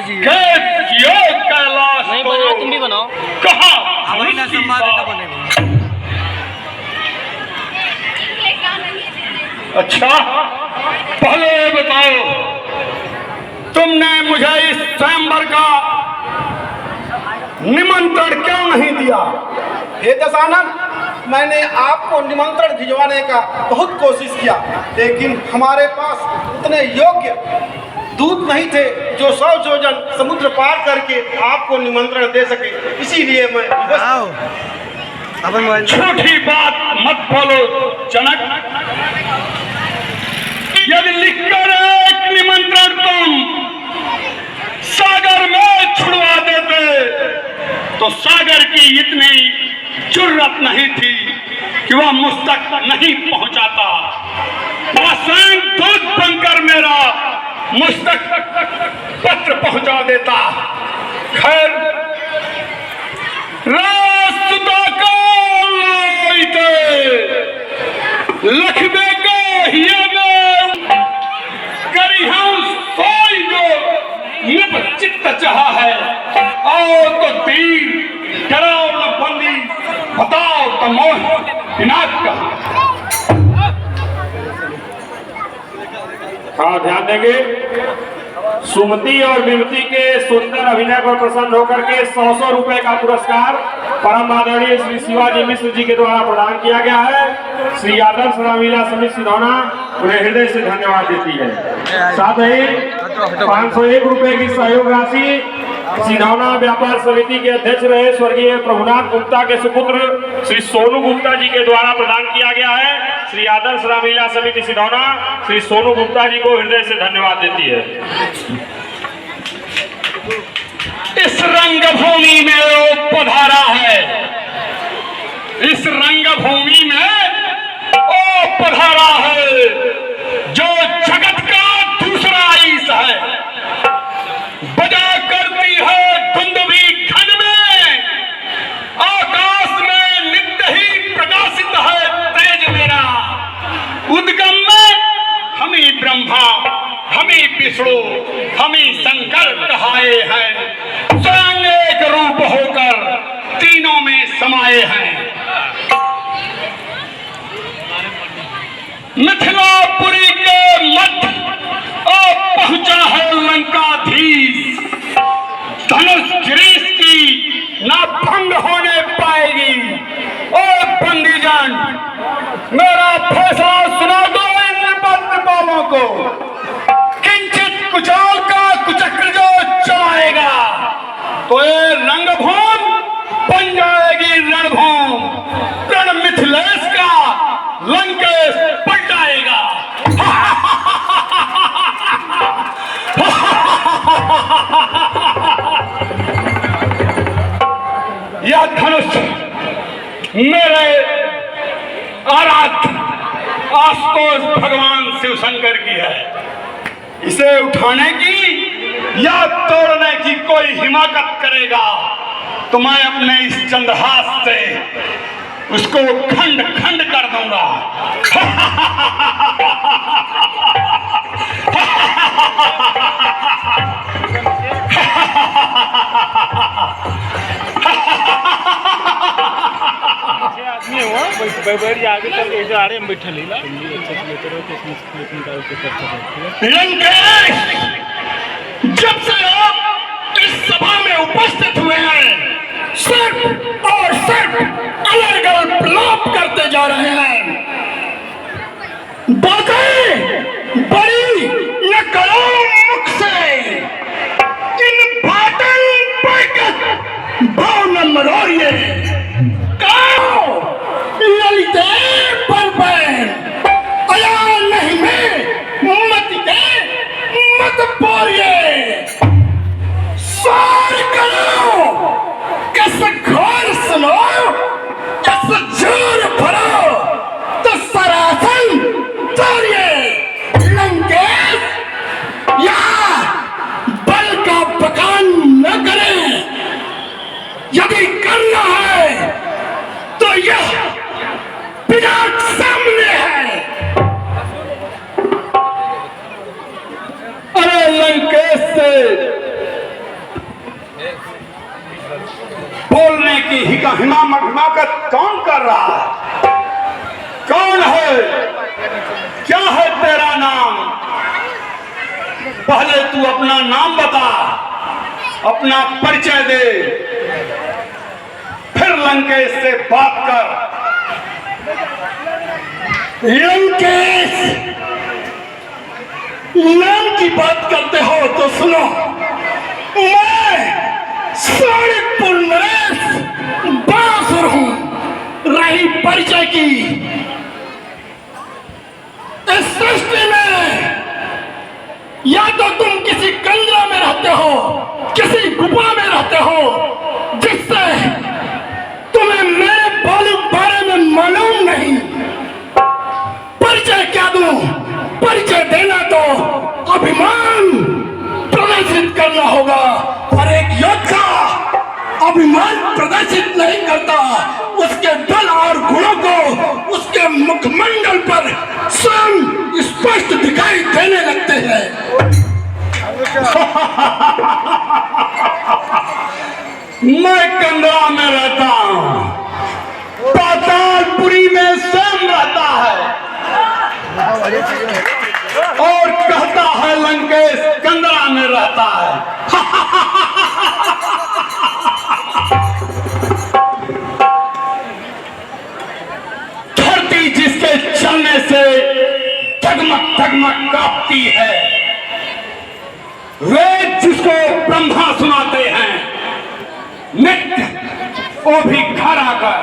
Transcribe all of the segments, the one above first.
कीजिए। कैलाश नहीं बनाओ, तुम भी बनाओ। कहा हमारी ना संवाद बनेगा। अच्छा, पहले ये बताओ, तुमने मुझे इस स्वयंवर का निमंत्रण क्यों नहीं दिया? हे दशानन, मैंने आपको निमंत्रण भिजवाने का बहुत कोशिश किया, लेकिन हमारे पास उतने योग्य दूत नहीं थे जो 100 योजन समुद्र पार करके आपको निमंत्रण दे सके। इसीलिए मैं छोटी बात मत बोलो जनक। यदि लिखकर एक निमंत्रण तुम सागर में छुड़वा देते तो सागर की इतनी जुर्रत नहीं थी कि वह मुझ तक नहीं पहुंचाता। स्वयं दूत बनकर मेरा मुझ तक पत्र पहुंचा देता। खैर, रास्ता को लखबे को हिया करी हम सोई जो चित्त चाहा है। आओ तो तीर डराओ न बंदी, बताओ तो मोह विनाश का। हाँ, ध्यान देंगे। सुमति और विमति के सुंदर अभिनय पर प्रसन्न होकर के 100 रुपए का पुरस्कार परम आदरणीय श्री शिवाजी मिश्र जी के द्वारा प्रदान किया गया है। श्री आदर्श रामलीला समिति सिधौना उन्हें हृदय से धन्यवाद देती है। साथ ही 501 रुपए की सहयोग राशि सिधौना व्यापार समिति के अध्यक्ष रहे स्वर्गीय प्रभुनाथ गुप्ता के सुपुत्र श्री सोनू गुप्ता जी के द्वारा प्रदान किया गया है। श्री आदर्श रामलीला समिति सिधौना श्री सोनू गुप्ता जी को हृदय से धन्यवाद देती है। इस रंगभूमि में वो पधारा है, इस रंगभूमि में वो पधारा है जो जगत का दूसरा ईश है। बजा करती है धुंधवी घन में, आकाश में नित्य ही प्रकाशित है तेज मेरा। उद्गम में हमी ब्रह्मा, हमी विष्णु, हमी शंकर कहाए हैं। स्वयं एक रूप होकर तीनों में समाये हैं। मिथिलापुरी के मध्य पहुंचा है लंकाधीश। धनुष गिरीश की ना भंग होने पाएगी। और बंदीजन, मेरा फैसला सुना दो इन बंदपालों को। किंचित कुचाल का कुचक्र जो चलाएगा तो ये रंगभूमि बन जाएगी रणभूमि। रण मिथिलेश का लंकेश पलटाएगा। यह धनुष मेरे आराध्य आशुतोष भगवान शिव शंकर की है। इसे उठाने की या तोड़ने की कोई हिमाकत करेगा तो मैं अपने इस चंद्रहास से उसको खंड खंड कर दूंगा। आगे चल के आड़े में बैठे जब से आप इस सभा में उपस्थित हुए हैं, सिर्फ और सिर्फ अलग अलग विलाप करते जा रहे हैं। बातें बड़ी न करो मुख से, इन बातन पर भाव न मरोड़िए। ललिते पर अया नहीं में मत दे मत बोलिए। सार करो कस घोर सुनो, कस जोर भरो तो सरासन तोड़िए। लंकेश या बल का बखान न करें। यदि करना है तो यह विराट सामने है। अरे लंकेश से की हिमा हिमाकत कौन कर रहा है? कौन है? क्या है तेरा नाम? पहले तू अपना नाम बता, अपना परिचय दे, फिर लंकेश से बात कर। लंकेश नाम की बात करते हो तो सुनो, मैं सोनितपुर नरेश बासुर हूं। रही परिचय की, इस सृष्टि में या तो तुम किसी कंदरा में रहते हो, किसी गुफा में रहते हो, जिससे तुम्हें मेरे बारे में मालूम नहीं। परिचय क्या दूं? परिचय देना तो अभिमान प्रदर्शित करना होगा, और एक योद्धा अभिमान प्रदर्शित नहीं करता, उसके बल और गुणों को उसके मुखमंडल पर स्वयं स्पष्ट दिखाई देने लगते हैं। मैं कंदरा में रहता हूं, पातालपुरी में स्वयं रहता है और कहता है लंकेश कंदरा में रहता है। धरती जिसके चलने से टगमग टगमग कांपती है, वेद जिसको ब्रह्मा सुनाते हैं, नित्य वो भी घर आकर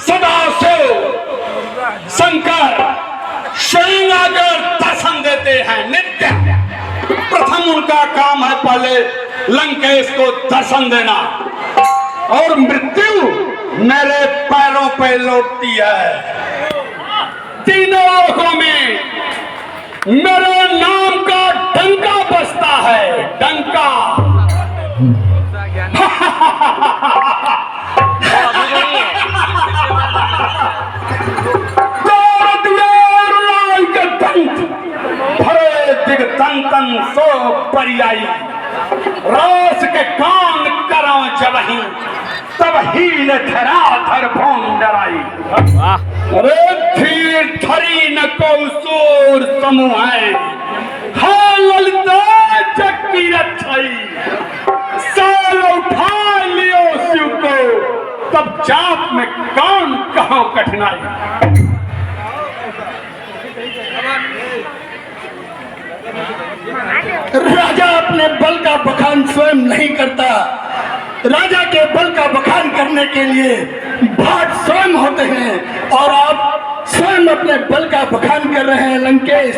सदा से शंकर स्वयं आकर दर्शन देते हैं नित्य। प्रथम उनका काम है पहले लंकेश को दर्शन देना, और मृत्यु मेरे पैरों पे लौटती है। तीनों लोगों में मेरे नाम का डंका बजता है, डंका। दिगतंतन सो परियाई, रास के कान करो जबही, तब हील धराधर भौं डराई। अरे धीर धरी न को सूर समूह है, हाँ ललिता जग की रक्षाई। साल उठा लियो शिव को, तब जाप में कौन कहो कठिनाई। राजा अपने बल का बखान स्वयं नहीं करता, राजा के बल का बखान करने के लिए भाट स्वयं होते हैं, और आप स्वयं अपने बल का बखान कर रहे हैं लंकेश।